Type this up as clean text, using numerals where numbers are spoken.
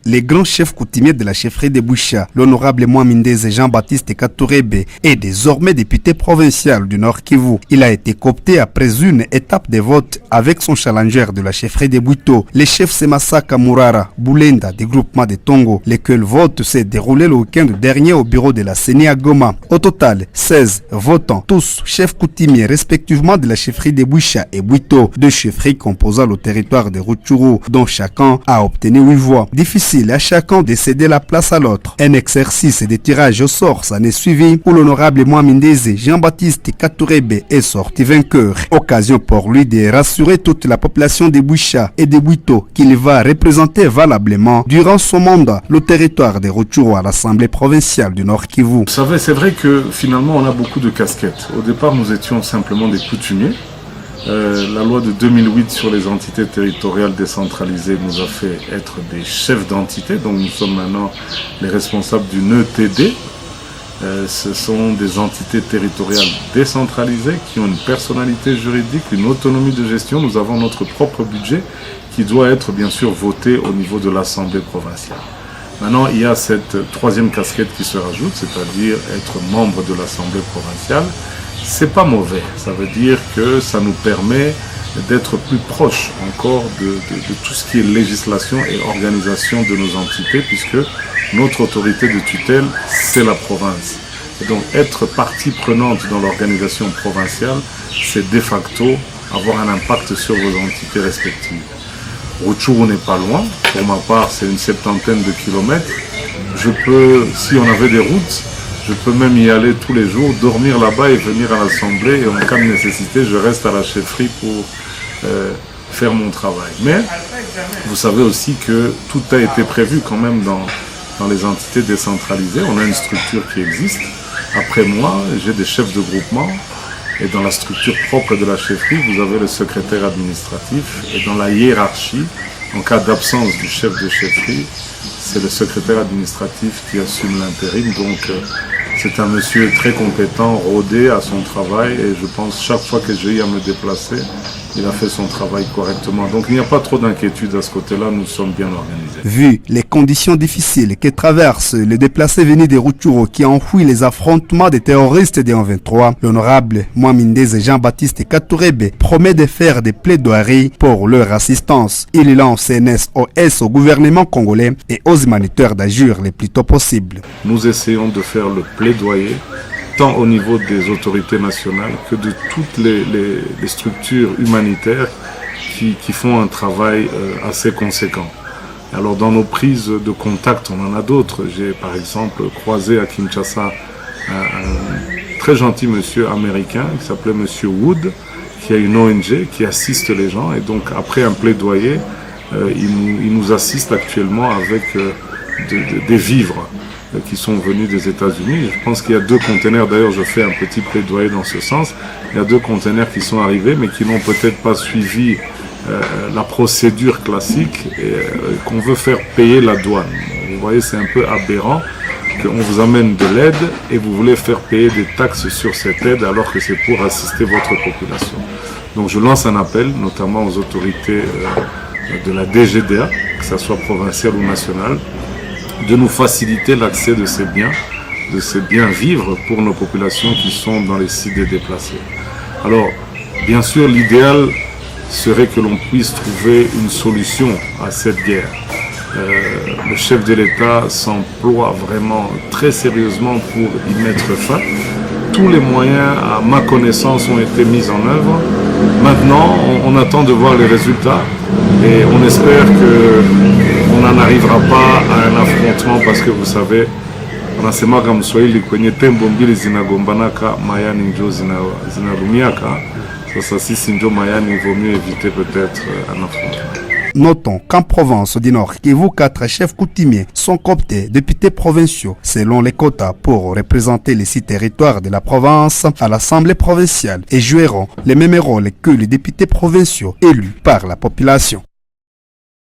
Les grands chefs coutumiers de la chefferie de Boucha, l'honorable Mwamindeze Jean-Baptiste Katurebe, est désormais député provincial du Nord Kivu. Il a été coopté après une étape de vote avec son challenger de la chefferie de Bouito, le chef Semasaka Murara Boulenda du groupement de Tongo, lequel vote s'est déroulé le week-end dernier au bureau de la CENI à Goma. Au total, 16 votants, tous chefs coutumiers respectivement de la chefferie de Boucha et Bouito, deux chefferies composant le territoire de Rutshuru, dont chacun a obtenu 8 voix. Difficile à chacun de céder la place à l'autre. Un exercice de tirage au sort s'en est suivi où l'honorable Mwamindeze Jean-Baptiste Katurebe est sorti vainqueur. Occasion pour lui de rassurer toute la population de Boucha et de Bouito qu'il va représenter valablement durant son mandat le territoire de Rutshuru à l'Assemblée provinciale du Nord Kivu. Vous savez, c'est vrai que finalement on a beaucoup de casquettes. Au départ, nous étions simplement des coutumiers. La loi de 2008 sur les entités territoriales décentralisées nous a fait être des chefs d'entité, donc nous sommes maintenant les responsables d'une ETD. Ce sont des entités territoriales décentralisées qui ont une personnalité juridique, une autonomie de gestion. Nous avons notre propre budget qui doit être bien sûr voté au niveau de l'Assemblée provinciale. Maintenant, il y a cette troisième casquette qui se rajoute, c'est-à-dire être membre de l'Assemblée provinciale. C'est pas mauvais, ça veut dire que ça nous permet d'être plus proche encore de tout ce qui est législation et organisation de nos entités, puisque notre autorité de tutelle, c'est la province. Et donc être partie prenante dans l'organisation provinciale, c'est de facto avoir un impact sur vos entités respectives. Rutshuru n'est pas loin, pour ma part c'est une 70aine de kilomètres. Je peux, si on avait des routes, je peux même y aller tous les jours, dormir là-bas et venir à l'Assemblée. Et en cas de nécessité, je reste à la chefferie pour faire mon travail. Mais vous savez aussi que tout a été prévu quand même dans les entités décentralisées. On a une structure qui existe. Après moi, j'ai des chefs de groupement. Et dans la structure propre de la chefferie, vous avez le secrétaire administratif. Et dans la hiérarchie, en cas d'absence du chef de chefferie, c'est le secrétaire administratif qui assume l'intérim. Donc c'est un monsieur très compétent, rodé à son travail, et je pense chaque fois que j'ai eu à me déplacer, il a fait son travail correctement. Donc il n'y a pas trop d'inquiétude à ce côté-là, nous sommes bien organisés. Vu les conditions difficiles que traversent les déplacés venus de Rutshuru qui ont fui les affrontements des terroristes des 23, l'honorable Mwamindeze Jean-Baptiste Katurebe promet de faire des plaidoiries pour leur assistance. Il lance un SOS au gouvernement congolais et aux humanitaires d'agir le plus tôt possible. Nous essayons de faire le plaidoyer tant au niveau des autorités nationales que de toutes les structures humanitaires qui font un travail assez conséquent. Alors dans nos prises de contact, on en a d'autres. J'ai par exemple croisé à Kinshasa un très gentil monsieur américain qui s'appelait monsieur Wood, qui a une ONG qui assiste les gens, et donc après un plaidoyer, il nous assiste actuellement avec des vivres qui sont venus des États-Unis. Je pense qu'il y a 2 conteneurs, d'ailleurs je fais un petit plaidoyer dans ce sens, il y a 2 conteneurs qui sont arrivés mais qui n'ont peut-être pas suivi la procédure classique et qu'on veut faire payer la douane. Vous voyez, c'est un peu aberrant qu'on vous amène de l'aide et vous voulez faire payer des taxes sur cette aide alors que c'est pour assister votre population. Donc je lance un appel notamment aux autorités de la DGDA, que ce soit provinciale ou nationale, de nous faciliter l'accès de ces biens vivres pour nos populations qui sont dans les sites des déplacés. Alors, bien sûr, l'idéal serait que l'on puisse trouver une solution à cette guerre. Le chef de l'État s'emploie vraiment très sérieusement pour y mettre fin. Tous les moyens, à ma connaissance, ont été mis en œuvre. Maintenant, on attend de voir les résultats et on espère qu'on n'en arrivera pas à un affrontement parce que vous savez, wanasemaga Mswahili kwenye tembo mbili zinagombanaka mayani njo zinarumiaka. Sasa sisi njo mayani, il vaut mieux éviter peut-être un affrontement. Notons qu'en province du Nord Kivu, 4 chefs coutumiers sont cooptés députés provinciaux selon les quotas pour représenter les 6 territoires de la province à l'Assemblée provinciale et joueront les mêmes rôles que les députés provinciaux élus par la population.